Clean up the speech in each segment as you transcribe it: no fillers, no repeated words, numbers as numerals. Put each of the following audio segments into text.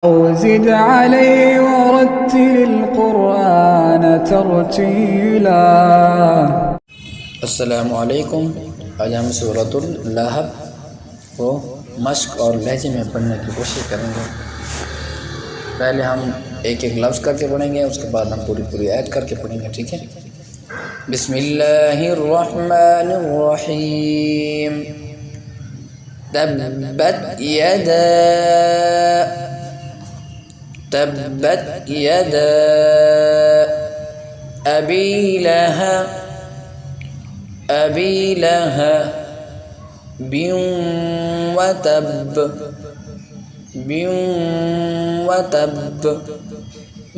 زد علي ورتل القرآن ترتيلا। अस्सलामुअलैकुम। आज हम सूरतुल लहब को मश्क और लहजे में पढ़ने की कोशिश करेंगे। पहले हम एक एक लफ्ज़ करके पढ़ेंगे, उसके बाद हम पूरी आयत करके पढ़ेंगे, ठीक है। बिस्मिल्लाहिर्रहमानिर्रहीम। तब्बत यदा अबी लहब बिन वतब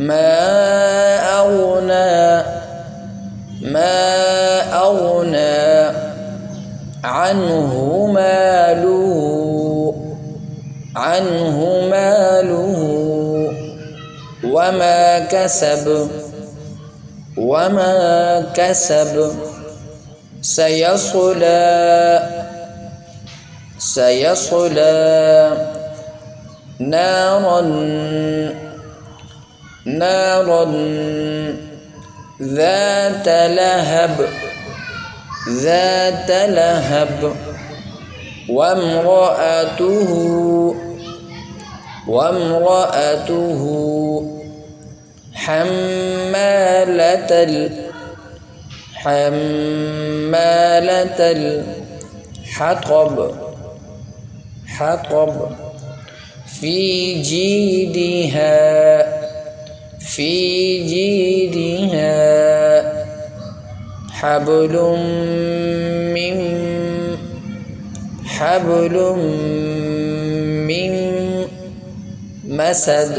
मा अग़ना अन्हु मालुहु वमा कसब सयस्ला नारन ذات لهب وامرأته حمالة الحطب في جيدها حبل من مسد।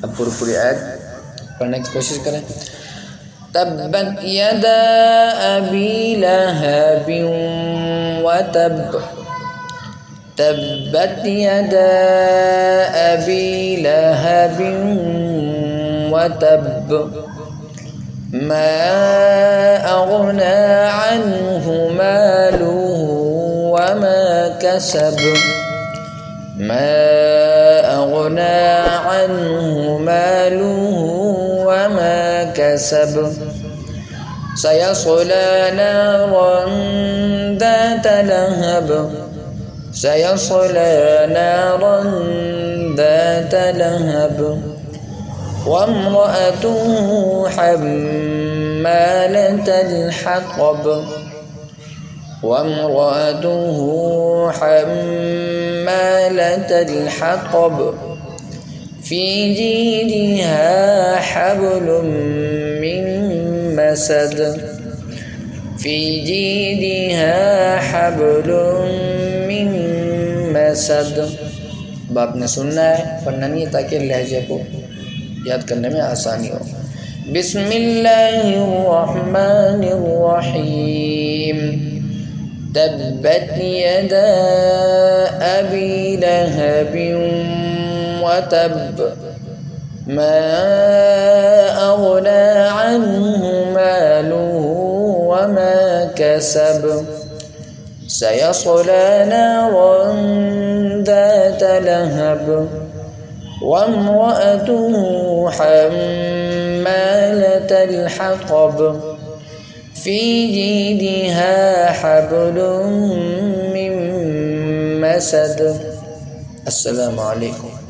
अब पूरी आयत पढ़ने की कोशिश करें। तब्बत यदा अबी लहबिन वतब। तब्बत यदा अबी लहबिन वतब मा अग़ना अन्हु मालुहु वमा कसब। ما أغنى عنه ماله وما كسب سيصلى نارا ذات لهب وامرأته حمالة الحطب في جيدها حبل من مسد। अब आपने सुनना है, पढ़ना नहीं है, ताकि लहजे को याद करने में आसानी हो। बिस्मिल्लाहिर्रहमानिर्रहीम। तब्बत यदा अबी लहबिन वतब मा अग़ना अन्हु मालुहु वमा कसब सयस्ला नारन ذات لهب وامرأته حمالة الحطب في جيدها حبل من مسد। السلام عليكم।